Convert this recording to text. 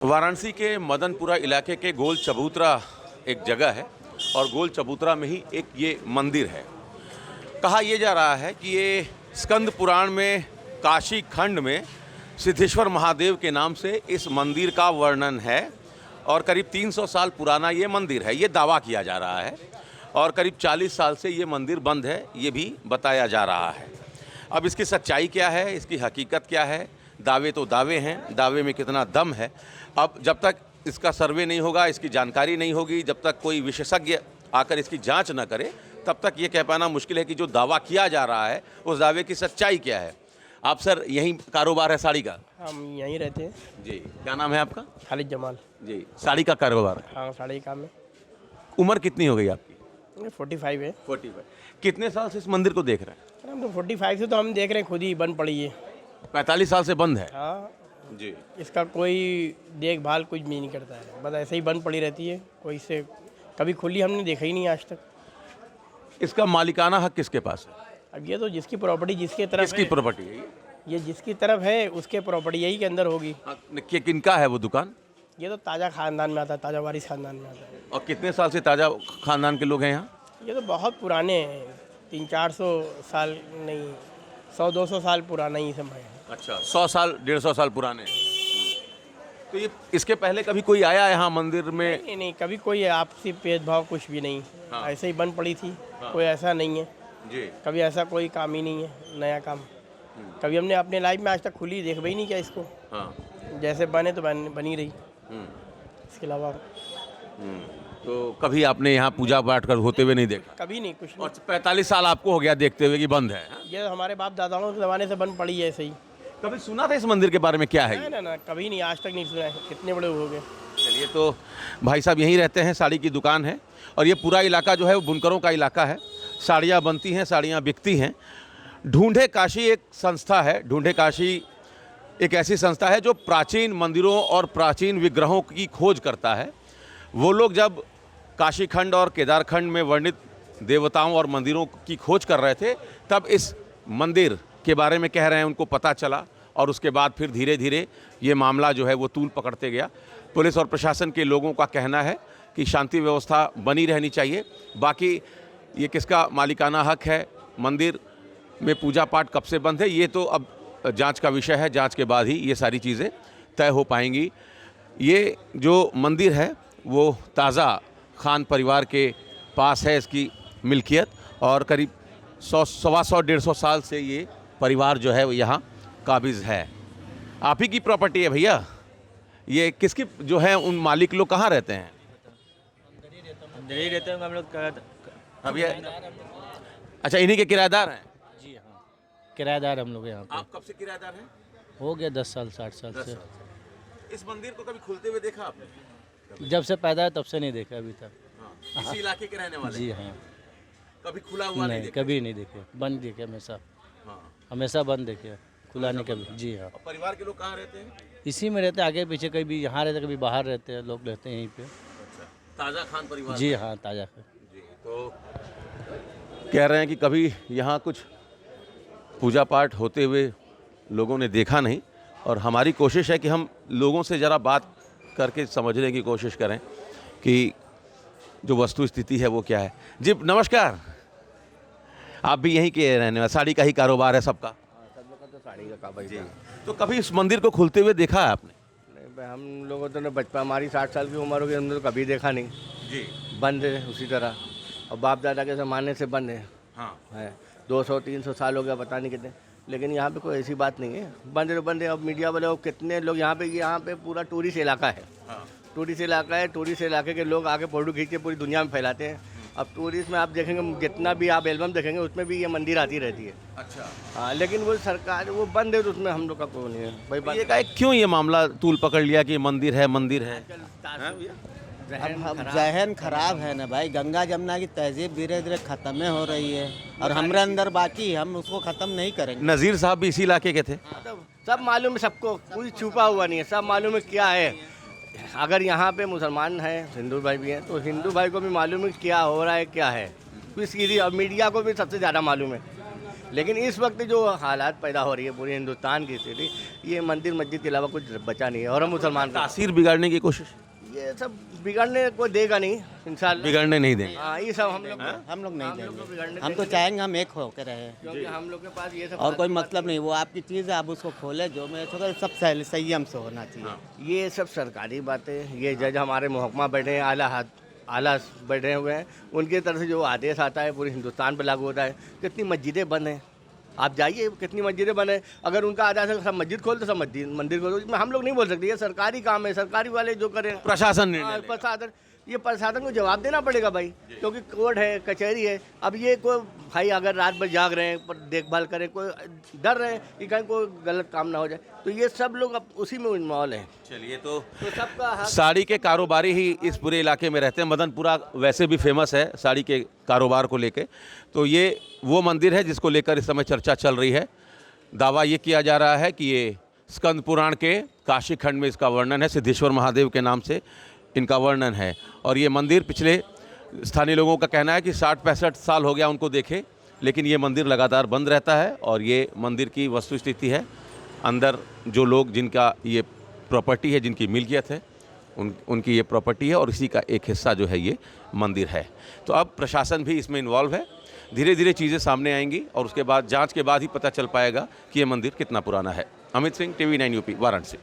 वाराणसी के मदनपुरा इलाके के गोल चबूतरा एक जगह है और गोल चबूतरा में ही एक ये मंदिर है। कहा यह जा रहा है कि ये स्कंद पुराण में काशी खंड में सिद्धेश्वर महादेव के नाम से इस मंदिर का वर्णन है और करीब 300 साल पुराना ये मंदिर है, ये दावा किया जा रहा है। और करीब 40 साल से ये मंदिर बंद है, ये भी बताया जा रहा है। अब इसकी सच्चाई क्या है, इसकी हकीकत क्या है? दावे तो दावे हैं, दावे में कितना दम है। अब जब तक इसका सर्वे नहीं होगा, इसकी जानकारी नहीं होगी, जब तक कोई विशेषज्ञ आकर इसकी जांच न करे, तब तक ये कह पाना मुश्किल है कि जो दावा किया जा रहा है उस दावे की सच्चाई क्या है। आप सर यहीं कारोबार है साड़ी का? हम यहीं रहते हैं जी। क्या नाम है आपका? खालिद जमाल। जी। साड़ी का कारोबार है? हाँ, साड़ी का काम है। उम्र कितनी हो गई आपकी? 45 है। 45। कितने साल से इस मंदिर को देख रहे हैं? हम तो 45 से तो हम देख रहे हैं, खुद ही बंद पड़ी है। 45 साल से बंद है? हाँ जी। इसका कोई देखभाल कुछ भी नहीं करता है, बस ऐसे ही बंद पड़ी रहती है। कोई से कभी खुली हमने देखा ही नहीं आज तक। इसका मालिकाना हक किसके पास है? अब ये तो जिसकी प्रॉपर्टी जिसके तरफ किसकी है, प्रॉपर्टी है ये जिसकी तरफ है उसके प्रॉपर्टी यही के अंदर होगी। किनका है वो दुकान? ये तो ताज़ा खानदान में आता है, ताज़ा वारिस खानदान में आता है। और कितने साल से ताजा खानदान के लोग हैं यहाँ? ये तो बहुत पुराने हैं, 300-400 साल नहीं, 100-200 साल पुराना ही समय है। अच्छा, 100 साल 150 साल पुराने। तो ये इसके पहले कभी कोई आया यहाँ मंदिर में? नहीं नहीं, कभी कोई आपसी भेदभाव कुछ भी नहीं। हाँ। ऐसे ही बंद पड़ी थी। कोई ऐसा नहीं है, जी। कभी ऐसा कोई काम ही नहीं है, नया काम। कभी हमने अपने लाइफ में आज तक खुली देख भी नहीं किया इसको। हाँ। जैसे बने तो बनी रही, इसके अलावा तो कभी आपने यहाँ पूजा पाठ कर होते हुए नहीं देखा? कभी नहीं, कुछ नहीं। और 45 साल आपको हो गया देखते हुए कि बंद है? ये हमारे बाप दादाओं के ज़माने से बंद पड़ी है ऐसे ही। कभी सुना था इस मंदिर के बारे में? क्या है ये? ना ना, कभी नहीं, आज तक नहीं सुना है। कितने बड़े हो गए। चलिए, तो भाई साहब यहीं रहते हैं, साड़ी की दुकान है और ये पूरा इलाका जो है वो बुनकरों का इलाका है। साड़ियाँ बनती हैं, साड़ियाँ बिकती हैं। ढूंढे काशी एक संस्था है। ढूंढे काशी एक ऐसी संस्था है जो प्राचीन मंदिरों और प्राचीन विग्रहों की खोज करता है। वो लोग जब काशी खंड और केदार खंड में वर्णित देवताओं और मंदिरों की खोज कर रहे थे, तब इस मंदिर के बारे में कह रहे हैं, उनको पता चला और उसके बाद फिर धीरे धीरे ये मामला जो है वो तूल पकड़ते गया। पुलिस और प्रशासन के लोगों का कहना है कि शांति व्यवस्था बनी रहनी चाहिए। बाकी ये किसका मालिकाना हक है, मंदिर में पूजा पाठ कब से बंद है, ये तो अब जांच का विषय है। जांच के बाद ही ये सारी चीज़ें तय हो पाएंगी। ये जो मंदिर है वो ताज़ा खान परिवार के पास है, इसकी मिल्कियत, और करीब 100-125 साल से ये परिवार जो है वो यहाँ काबिज़ है। आप ही की प्रॉपर्टी है भैया? ये किसकी जो है, उन मालिक लोग कहाँ रहते हैं? अंदर ही रहते हैं हम लोग। अभी अच्छा, इन्हीं के किराएदार हैं? जी हाँ, किराएदार हम लोग यहाँ पे। आप कब से किराएदार हैं? हो गया 10 साल 60 साल 10 से। साल से। इस मंदिर को कभी खुलते हुए देखा आपने? जब से पैदा है तब से नहीं देखा अभी तक। हाँ। इसी इलाके के रहने वाले? जी हाँ। कभी खुला हुआ नहीं नहीं, देखा? कभी नहीं देखे, बंद देखे हमेशा। हाँ। हमेशा बंद देखे, खुला नहीं कभी। जी हाँ। और परिवार के लोग कहाँ रहते हैं? इसी में रहते, आगे पीछे, कभी यहाँ रहते कभी बाहर रहते हैं, लोग रहते हैं यहीं पे। अच्छा, ताज़ा खान परिवार? जी हाँ, ताज़ा है। जी। तो कह रहे हैं कि कभी यहाँ कुछ पूजा पाठ होते हुए लोगों ने देखा नहीं, और हमारी कोशिश है कि हम लोगों से ज़रा बात करके समझने की कोशिश करें कि जो वस्तु स्थिति है वो क्या है। जी नमस्कार, आप भी यहीं के रहने वाले? साड़ी का ही कारोबार है सबका? सब लोग का तो साड़ी का काबा जी। तो कभी इस मंदिर को खुलते हुए देखा है आपने? नहीं भाई, हम लोगों तो ने बचपन, हमारी 60 साल की उम्र हो गई, हमने तो कभी देखा नहीं। जी। बंद है उसी तरह, और बाप दादा के ज़माने से बंद है। हाँ। है 200-300 साल हो गया, पता नहीं कितने। लेकिन यहाँ पे कोई ऐसी बात नहीं है, बंद है तो बंद है। अब मीडिया वाले और कितने लोग यहाँ पे पूरा टूरिस्ट इलाका है। हाँ। टूरिस्ट इलाका है, टूरिस्ट इलाके के लोग आके फोटो खींच के पूरी दुनिया में फैलाते हैं। अब टूरिस्ट में आप देखेंगे, जितना भी आप एल्बम देखेंगे उसमें भी ये मंदिर आती रहती है। अच्छा। हाँ, लेकिन वो सरकार वो बंद है तो उसमें हम लोग का कोई नहीं है भाई। ये का क्यों ये मामला तूल पकड़ लिया कि मंदिर है, मंदिर है? अब जहन खराब है ना भाई। गंगा जमुना की तहजीब धीरे धीरे खत्म हो रही है और हमारे अंदर बाकी, हम उसको खत्म नहीं करेंगे। नज़ीर साहब भी इसी इलाके के थे? सब मालूम है सबको, कोई छुपा हुआ नहीं है, सब मालूम है क्या है। अगर यहाँ पे मुसलमान हैं, हिंदू भाई भी हैं, तो हिंदू भाई को भी मालूम है क्या हो रहा है, क्या है। इसकी अब मीडिया को भी सबसे ज़्यादा मालूम है लेकिन इस वक्त जो हालात पैदा हो रही है पूरे हिंदुस्तान की स्थिति, ये मंदिर मस्जिद के अलावा कुछ बचा नहीं है। और हम मुसलमान तासीर बिगाड़ने की कोशिश ये सब बिगड़ने कोई देगा नहीं इंशाल्लाह। बिगड़ने नहीं देंगे। हाँ, ये सब हम लोग हम लोग नहीं हम लोग को देंगे। बिगड़ने हम तो चाहेंगे हम एक होकर रहे, क्योंकि हम लोग के पास ये सब और कोई मतलब नहीं। वो आपकी चीज़ है, आप उसको खोले जो में तो सब संयम से होना चाहिए। ये सब सरकारी बातें, ये जज हमारे महकमा बैठे हैं, आला बैठे हुए हैं, उनकी तरफ से जो आदेश आता है पूरे हिंदुस्तान पर लागू होता है। कितनी मस्जिदें बंद हैं, आप जाइए कितनी मस्जिदें बंद हैं। अगर उनका आदेश है सब मस्जिद खोल दो, सब मंदिर खोल दो, इसमें हम लोग नहीं बोल सकते। ये सरकारी काम है, सरकारी वाले जो करें। प्रशासन निर्णय लेगा। प्रशासन, ये प्रशासन को जवाब देना पड़ेगा भाई, क्योंकि कोर्ट है, कचहरी है। अब ये कोई भाई अगर रात भर जाग रहे हैं, पर देखभाल करें, कोई डर रहे हैं कि कहीं कोई गलत काम ना हो जाए, तो ये सब लोग अब उसी में इन्वॉल्व हैं। चलिए, तो सबका साड़ी के कारोबारी ही इस पूरे इलाके में रहते हैं। मदनपुरा वैसे भी फेमस है साड़ी के कारोबार को लेके। तो ये वो मंदिर है जिसको लेकर इस समय चर्चा चल रही है। दावा ये किया जा रहा है कि ये स्कंद पुराण के काशी खंड में इसका वर्णन है, सिद्धेश्वर महादेव के नाम से इनका वर्णन है। और ये मंदिर पिछले स्थानीय लोगों का कहना है कि 60-65 साल हो गया उनको देखे, लेकिन ये मंदिर लगातार बंद रहता है। और ये मंदिर की वस्तुस्थिति है, अंदर जो लोग जिनका ये प्रॉपर्टी है, जिनकी मिल्कियत है, उनकी ये प्रॉपर्टी है, और इसी का एक हिस्सा जो है ये मंदिर है। तो अब प्रशासन भी इसमें इन्वॉल्व है। धीरे धीरे चीज़ें सामने आएंगी और उसके बाद जांच के बाद ही पता चल पाएगा कि ये मंदिर कितना पुराना है। Amit Singh, TV9 UP, Varanasi.